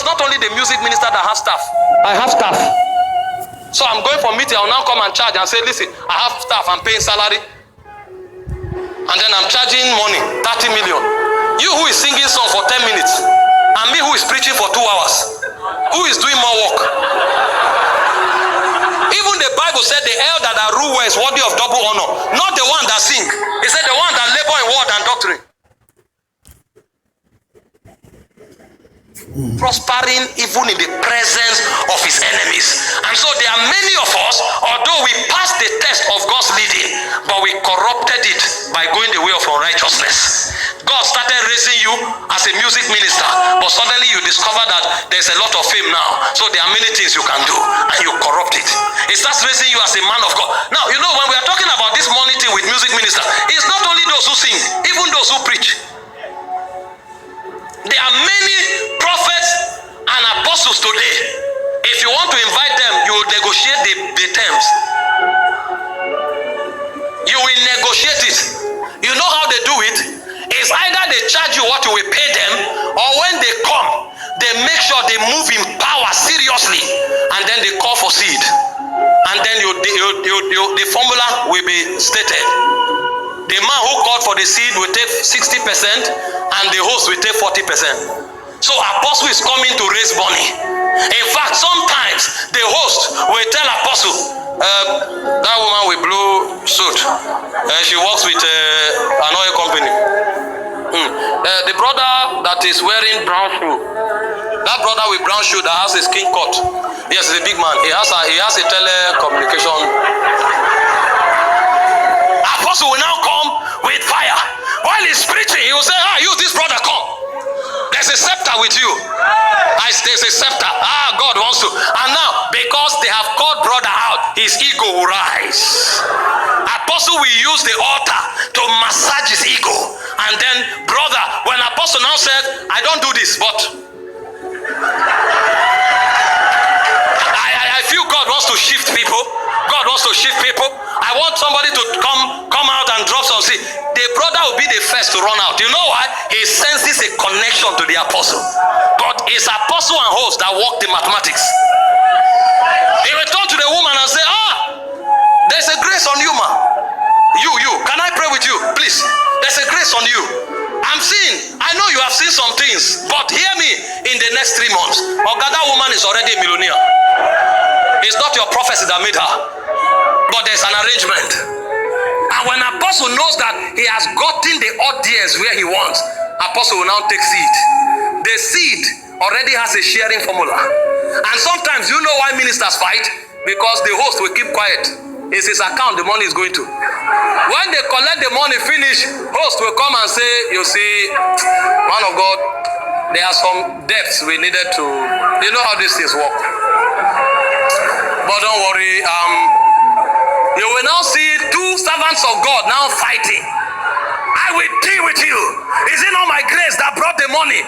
it's not only the music minister that has staff. I have staff. So I'm going for meeting. I'll now come and charge and say, listen, I have staff. I'm paying salary. And then I'm charging money, 30 million. You who is singing song for 10 minutes, and me who is preaching for 2 hours. Who is doing more work? Even the Bible said the elder that rule is worthy of double honor. Not the one that sing. It said the one that labor in word and doctrine. Prospering even in the presence of his enemies. And so there are many of us, although we passed the test of God's leading, but we corrupted it by going the way of unrighteousness. God started raising you as a music minister, but suddenly you discover that there's a lot of fame now. So there are many things you can do, and you corrupt it. It starts raising you as a man of God. Now, you know, when we are talking about this money thing with music minister, it's not only those who sing, even those who preach. There are many prophets and apostles today. If you want to invite them, you will negotiate the terms. You will negotiate it. You know how they do it? It's either they charge you what you will pay them, or when they come, they make sure they move in power seriously, and then they call for seed. And then the formula will be stated. The man who called for the seed will take 60%, and the host will take 40%. So apostle is coming to raise money. In fact, sometimes the host will tell apostle, that woman with blue suit, she works with an oil company. The brother that is wearing brown shoe, that brother with brown shoe that has a skin cut, yes, he's a big man. He has a telecommunication. Apostle will now come with fire. While he's preaching, he will say, you, this brother, come. There's a scepter with you. There's a scepter. God wants to. And now, because they have called brother out, his ego will rise. Apostle will use the altar to massage his ego. And then, brother, when apostle now said, I don't do this, but I feel God wants to shift people. God wants to shift people. I want somebody to come out and drop some seed. The brother will be the first to run out. You know why? He senses a connection to the apostle. But it's apostle and host that work the mathematics. He will turn to the woman and say, there's a grace on you, ma. You, can I pray with you? Please. There's a grace on you. I'm seeing, I know you have seen some things, but hear me, in the next 3 months, that woman is already a millionaire. It's not your prophecy that made her, but there's an arrangement. And when apostle knows that he has gotten the audience where he wants, apostle will now take seed. The seed already has a sharing formula. And sometimes, you know why ministers fight? Because the host will keep quiet. It's his account the money is going to. When they collect the money finish, host will come and say, you see, man of God, there are some debts we needed to, you know how these things work. But don't worry, you will now see 2 servants of God now fighting. I will deal with you. Is it not my grace that brought the money?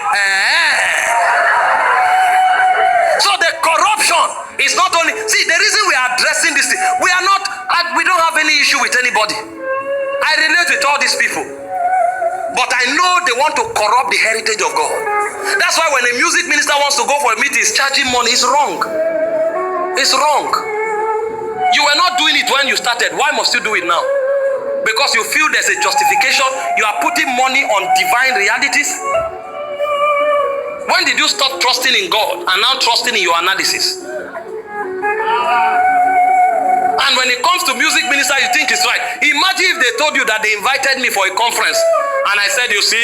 So the corruption is not only, see, the reason we are addressing this thing, we don't have any issue with anybody. I relate with all these people, but I know they want to corrupt the heritage of God. That's why when a music minister wants to go for a meeting, he's charging money. It's wrong. It's wrong. You were not doing it when you started. Why must you do it now? Because you feel there's a justification. You are putting money on divine realities. When did you stop trusting in God and now trusting in your analysis? And when it comes to music minister, you think it's right. Imagine if they told you that they invited me for a conference and I said, you see,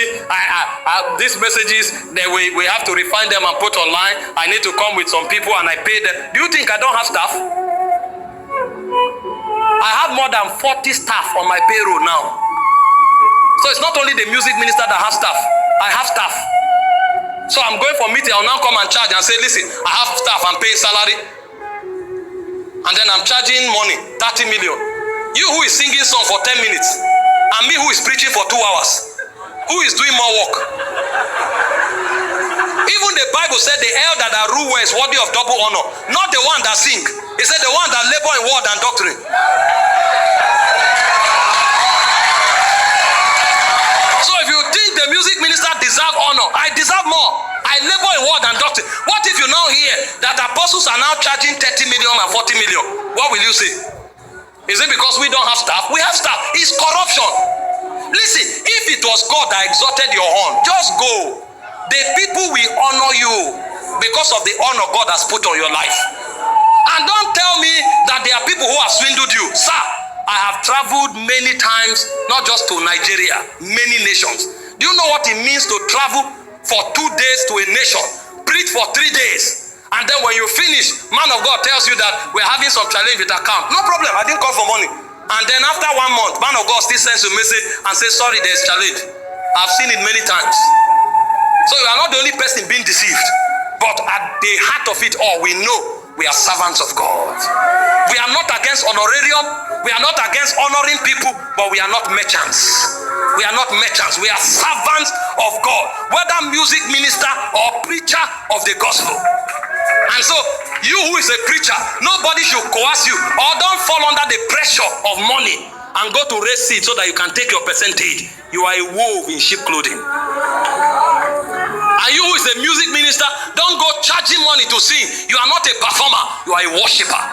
these messages, we have to refine them and put online. I need to come with some people and I pay them. Do you think I don't have staff? I have more than 40 staff on my payroll now. So it's not only the music minister that has staff. I have staff. So I'm going for a meeting. I'll now come and charge and say, listen, I have staff. I'm paying salary. And then I'm charging money, 30 million. You who is singing song for 10 minutes, and me who is preaching for 2 hours. Who is doing more work? Even the Bible said the elder that rule is worthy of double honor. Not the one that sing. It said the one that labor in word and doctrine. So if you think the music minister deserve honor, I deserve more. I labor in word and doctrine. What apostles are now charging 30 million and 40 million. What will you say? Is it because we don't have staff? We have staff. It's corruption. Listen, if it was God that exalted your horn, just go. The people will honor you because of the honor God has put on your life. And don't tell me that there are people who have swindled you. Sir, I have traveled many times, not just to Nigeria, many nations. Do you know what it means to travel for 2 days to a nation, preach for 3 days, and then when you finish, man of God tells you that we're having some challenge with account? No problem, I didn't come for money. And then after 1 month, man of God still sends you a message and says, sorry, there's challenge. I've seen it many times. So you are not the only person being deceived, but at the heart of it all, we know we are servants of God. We are not against honorarium. We are not against honoring people, but we are not merchants. We are not merchants. We are servants of God, whether music minister or preacher of the gospel. And so, you who is a preacher, nobody should coerce you, or don't fall under the pressure of money and go to raise seed so that you can take your percentage. You are a wolf in sheep clothing. And you who is a music minister, don't go charging money to sing. You are not a performer, you are a worshiper.